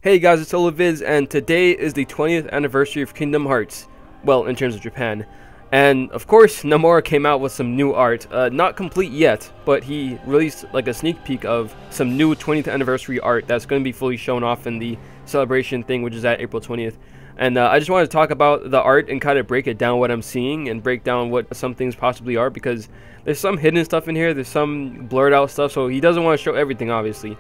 Hey guys, it's Oluvids, and today is the 20th anniversary of Kingdom Hearts. Well, in terms of Japan. And of course, Nomura came out with some new art. Not complete yet, but he released like a sneak peek of some new 20th anniversary art that's going to be fully shown off in the celebration thing, which is at April 20th. And I just wanted to talk about the art and kind of break it down what I'm seeing and break down what some things possibly are, because there's some hidden stuff in here, there's some blurred out stuff, so he doesn't want to show everything, obviously.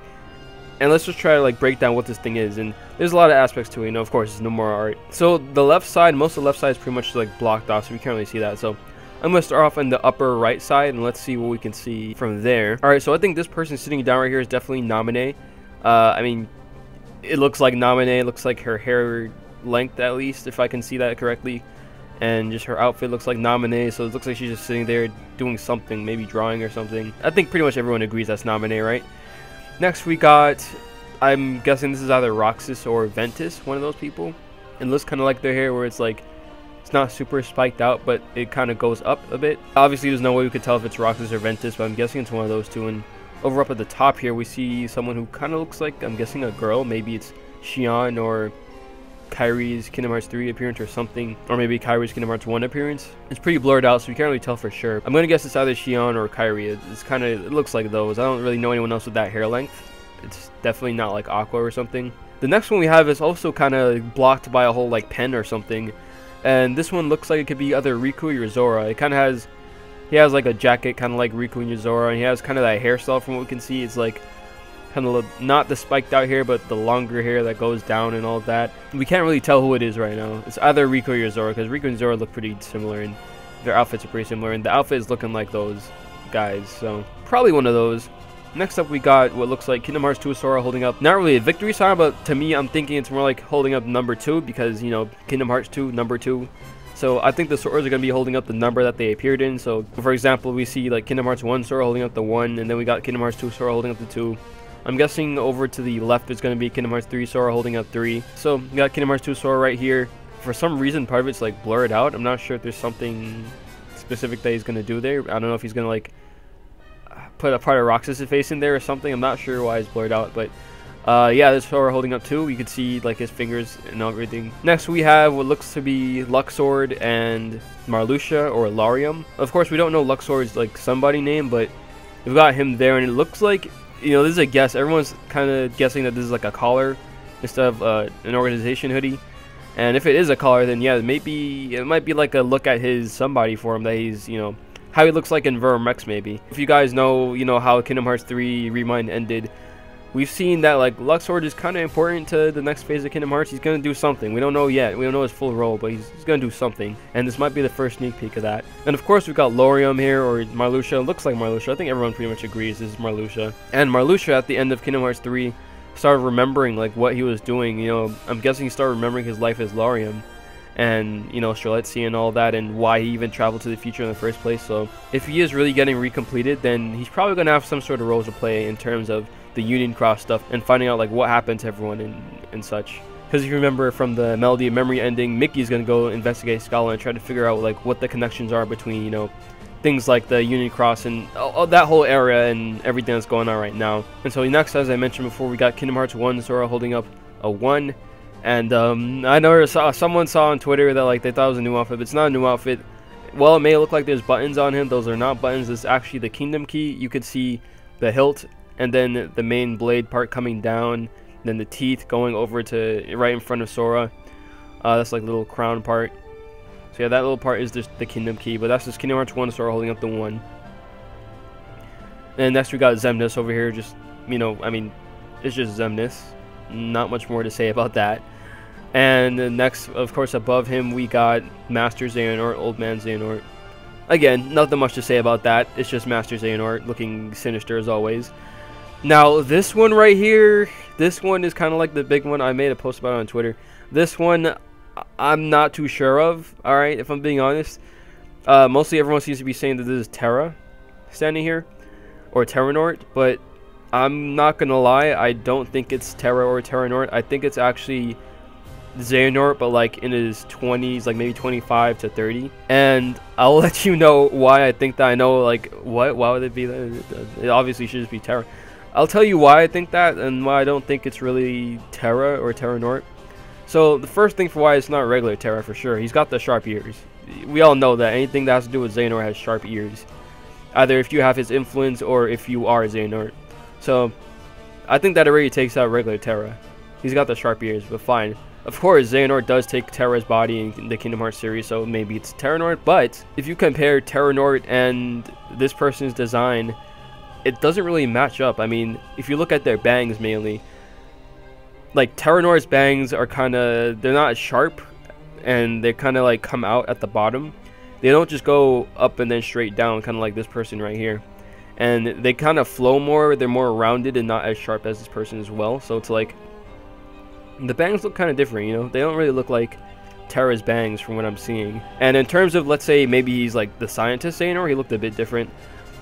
And let's just try to like break down what this thing is. And there's a lot of aspects to it, you know, of course, it's no more art. So the left side, most of the left side is pretty much like blocked off, so we can't really see that. So I'm going to start off on the upper right side, and let's see what we can see from there. Alright, so I think this person sitting down right here is definitely Naminé. I mean, it looks like Naminé, it looks like her hair length at least, if I can see that correctly. And just her outfit looks like Naminé, so it looks like she's just sitting there doing something, maybe drawing or something. I think pretty much everyone agrees that's Naminé, right? Next we got, I'm guessing this is either Roxas or Ventus, one of those people. It looks kind of like their hair where it's like, it's not super spiked out, but it kind of goes up a bit. Obviously there's no way we could tell if it's Roxas or Ventus, but I'm guessing it's one of those two. And over up at the top here we see someone who kind of looks like, I'm guessing a girl. Maybe it's Xion or Kairi's Kingdom Hearts 3 appearance or something, or maybe Kairi's Kingdom Hearts 1 appearance. It's pretty blurred out, so we can't really tell for sure. I'm gonna guess it's either Xion or Kairi. It's kind of, it looks like those. I don't really know anyone else with that hair length. It's definitely not like Aqua or something. The next one we have is also kind of blocked by a whole like pen or something, and this one looks like it could be either Riku or Zora. It kind of has, he has like a jacket kind of like Riku and Zora, and he has kind of that hairstyle from what we can see. It's like kind of not the spiked out hair, but the longer hair that goes down and all that. We can't really tell who it is right now. It's either Riku or Zora, because Riku and Zora look pretty similar and their outfits are pretty similar, and the outfit is looking like those guys, so probably one of those. Next up we got what looks like Kingdom Hearts 2 Sora holding up, not really a victory sign, but to me I'm thinking it's more like holding up number 2, because, you know, Kingdom Hearts 2 number 2. So I think the Soras are going to be holding up the number that they appeared in. So for example, we see like Kingdom Hearts 1 Sora holding up the 1, and then we got Kingdom Hearts 2 Sora holding up the 2. I'm guessing over to the left is going to be Kingdom Hearts 3 Sora holding up 3. So we got Kingdom Hearts 2 Sora right here. For some reason, part of it's like blurred out. I'm not sure if there's something specific that he's going to do there. I don't know if he's going to like put a part of Roxas' face in there or something. I'm not sure why it's blurred out, but yeah, this Sora holding up 2. You can see like his fingers and everything. Next we have what looks to be Luxord and Marluxia or Larium. Of course, we don't know Luxord's like somebody name, but we've got him there, and it looks like, you know, this is a guess. Everyone's kind of guessing that this is like a collar instead of an organization hoodie. And if it is a collar, then yeah, maybe it might be like a look at his somebody for him, that he's, you know, how he looks like in Verum Rex maybe. If you guys know, you know, how Kingdom Hearts 3 Remind ended, we've seen that like Luxord is kind of important to the next phase of Kingdom Hearts. He's going to do something. We don't know yet. We don't know his full role, but he's going to do something. And this might be the first sneak peek of that. And of course, we've got Larium here, or Marluxia. It looks like Marluxia. I think everyone pretty much agrees this is Marluxia. And Marluxia at the end of Kingdom Hearts 3 started remembering like what he was doing. You know, I'm guessing he started remembering his life as Larium. And, you know, Streletsy and all that, and why he even traveled to the future in the first place. So if he is really getting recompleted, then he's probably going to have some sort of role to play in terms of the Union Cross stuff and finding out like what happened to everyone and such. Because if you remember from the Melody of Memory ending, Mickey's going to go investigate Scala and try to figure out like what the connections are between, you know, things like the Union Cross and that whole area and everything that's going on right now. And so next, as I mentioned before, we got Kingdom Hearts 1 Sora holding up a 1. And I know someone saw on Twitter that like they thought it was a new outfit, but it's not a new outfit. Well, it may look like there's buttons on him. Those are not buttons. This is actually the Kingdom Key. You could see the hilt, and then the main blade part coming down, then the teeth going over to right in front of Sora. That's like little crown part. So yeah, that little part is just the Kingdom Key, but that's just Kingdom Hearts 1 Sora holding up the 1. And next we got Xemnas over here. Just, you know, I mean, it's just Xemnas. Not much more to say about that. And then next, of course, above him we got Master Xehanort, Old Man Xehanort. Again, nothing much to say about that. It's just Master Xehanort looking sinister as always. Now this one right here, this one is kind of like the big one. I made a post about it on Twitter. This one I'm not too sure of, alright, if I'm being honest. Mostly everyone seems to be saying that this is Terra standing here, or Terranort, but I'm not gonna lie, I don't think it's Terra or Terranort. I think it's actually Xehanort, but like in his 20s, like maybe 25 to 30. And I'll let you know why I think that. I know, like, what? Why would it be that? It obviously should just be Terra. I'll tell you why I think that and why I don't think it's really Terra or Terranort. So the first thing for why it's not regular Terra for sure, he's got the sharp ears. We all know that anything that has to do with Xehanort has sharp ears. Either if you have his influence or if you are Xehanort. So I think that already takes out regular Terra. He's got the sharp ears, but fine. Of course, Xehanort does take Terra's body in the Kingdom Hearts series, so maybe it's Terranort. But if you compare Terranort and this person's design, it doesn't really match up. I mean, if you look at their bangs mainly, like Terranort's bangs are they're not as sharp, and they kind of like come out at the bottom. They don't just go up and then straight down, kind of like this person right here. And they kind of flow more. They're more rounded and not as sharp as this person as well. So it's like the bangs look kind of different, you know. They don't really look like Terra's bangs from what I'm seeing. And in terms of, let's say maybe he's like the scientist Xehanort, he looked a bit different.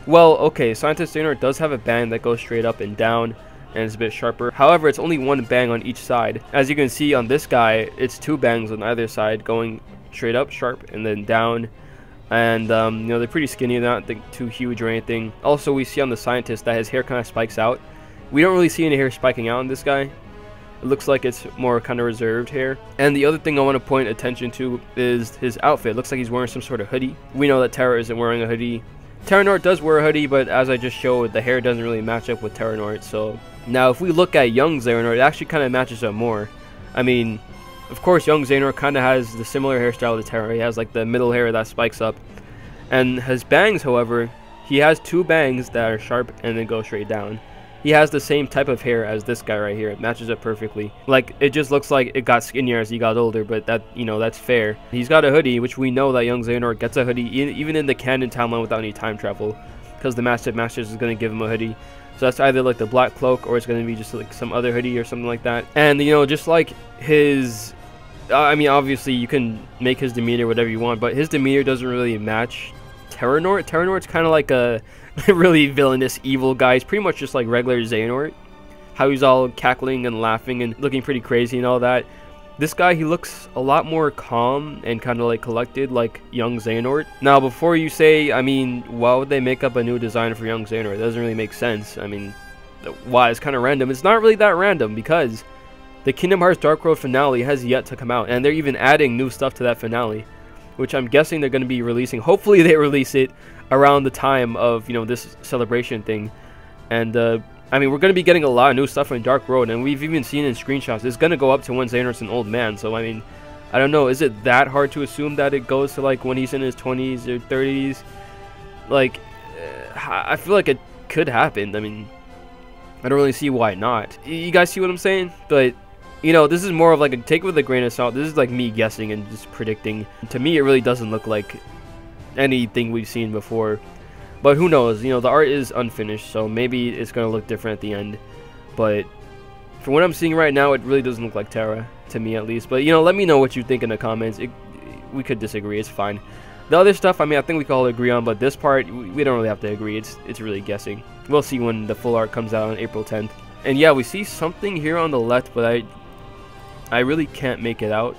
Well, okay, scientist Xehanort does have a bang that goes straight up and down, and it's a bit sharper. However, it's only one bang on each side. As you can see on this guy, it's two bangs on either side going straight up, sharp, and then down. And you know, they're pretty skinny, they're not too huge or anything. Also, we see on the scientist that his hair kind of spikes out. We don't really see any hair spiking out on this guy. It looks like it's more kind of reserved hair. And the other thing I want to point attention to is his outfit. It looks like he's wearing some sort of hoodie. We know that Terra isn't wearing a hoodie. Terranort does wear a hoodie, but as I just showed, the hair doesn't really match up with Terranort. So now if we look at young Xehanort, it actually kind of matches up more. I mean, of course, young Xehanort kind of has the similar hairstyle to Terra. He has like the middle hair that spikes up. And his bangs, however, he has two bangs that are sharp and then go straight down. He has the same type of hair as this guy right here. It matches up perfectly. Like, it just looks like it got skinnier as he got older, but that, you know, that's fair. He's got a hoodie, which we know that young Xehanort gets a hoodie even in the canon timeline without any time travel, because the Master of Masters is going to give him a hoodie. So that's either like the black cloak, or it's going to be just like some other hoodie or something like that. And, you know, just like his, I mean, obviously you can make his demeanor whatever you want, but his demeanor doesn't really match Terranort. Terranort's kind of like a really villainous evil guy. He's pretty much just like regular Xehanort, how he's all cackling and laughing and looking pretty crazy and all that. This guy, he looks a lot more calm and kind of like collected, like young Xehanort. Now, before you say, I mean, why would they make up a new design for young Xehanort? It doesn't really make sense. I mean, why? It's kind of random. It's not really that random, because the Kingdom Hearts Dark Road finale has yet to come out, and they're even adding new stuff to that finale, which I'm guessing they're going to be releasing. Hopefully they release it around the time of, you know, this celebration thing. And I mean, we're going to be getting a lot of new stuff in Dark Road, and we've even seen in screenshots it's going to go up to when Xehanort's an old man. So I mean, I don't know, is it that hard to assume that it goes to like when he's in his 20s or 30s? Like, I feel like it could happen. I mean, I don't really see why not. You guys see what I'm saying? But you know, this is more of like a take it with a grain of salt. This is like me guessing and just predicting. To me, it really doesn't look like anything we've seen before. But who knows? You know, the art is unfinished, so maybe it's going to look different at the end. But from what I'm seeing right now, it really doesn't look like Terra, to me at least. But, you know, let me know what you think in the comments. We could disagree. It's fine. The other stuff, I mean, I think we can all agree on. But this part, we don't really have to agree. It's really guessing. We'll see when the full art comes out on April 10th. And yeah, we see something here on the left, but I really can't make it out.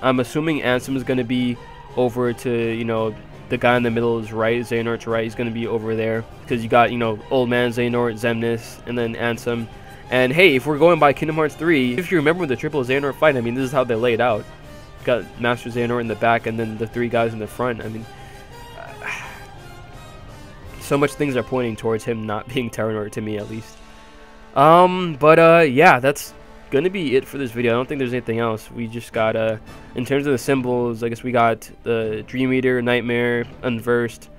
I'm assuming Ansem is going to be over to, you know, the guy in the middle is right, Xehanort's right. He's going to be over there because you got, you know, Old Man Xehanort, Xemnas, and then Ansem. And hey, if we're going by Kingdom Hearts 3, if you remember the triple Xehanort fight, I mean, this is how they laid out. You got Master Xehanort in the back and then the three guys in the front. I mean, so much things are pointing towards him not being Terranort, to me at least. Yeah, that's gonna be it for this video. I don't think there's anything else. We just got in terms of the symbols, I guess we got the Dream Eater, Nightmare, Unversed,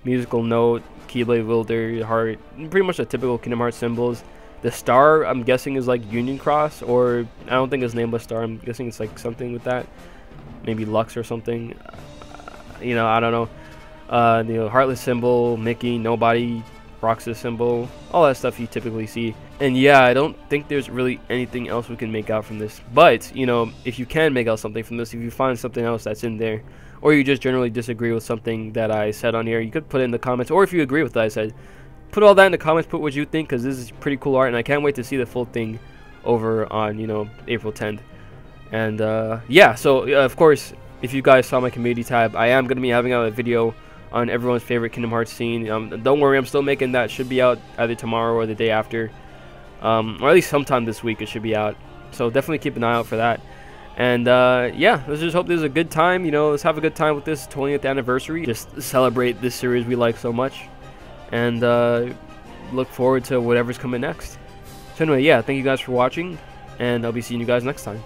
Musical Note, Keyblade Wielder, Heart, pretty much the typical Kingdom Hearts symbols. The star, I'm guessing, is like Union Cross, or I don't think it's named a star. I'm guessing it's like something with that, maybe Lux or something. You know, I don't know. You know, Heartless symbol, Mickey, Nobody, Roxas symbol, all that stuff you typically see. And yeah, I don't think there's really anything else we can make out from this. But, you know, if you can make out something from this, if you find something else that's in there, or you just generally disagree with something that I said on here, you could put it in the comments. Or if you agree with what I said, put all that in the comments, put what you think, because this is pretty cool art, and I can't wait to see the full thing over on, you know, April 10th. And yeah, so of course, if you guys saw my community tab, I am going to be having out a video on everyone's favorite Kingdom Hearts scene. Don't worry, I'm still making that. Should be out either tomorrow or the day after, or at least sometime this week it should be out. So definitely keep an eye out for that. And yeah, let's just hope this is a good time. You know, let's have a good time with this 20th anniversary. Just celebrate this series we like so much, and look forward to whatever's coming next. So anyway, yeah, thank you guys for watching, and I'll be seeing you guys next time.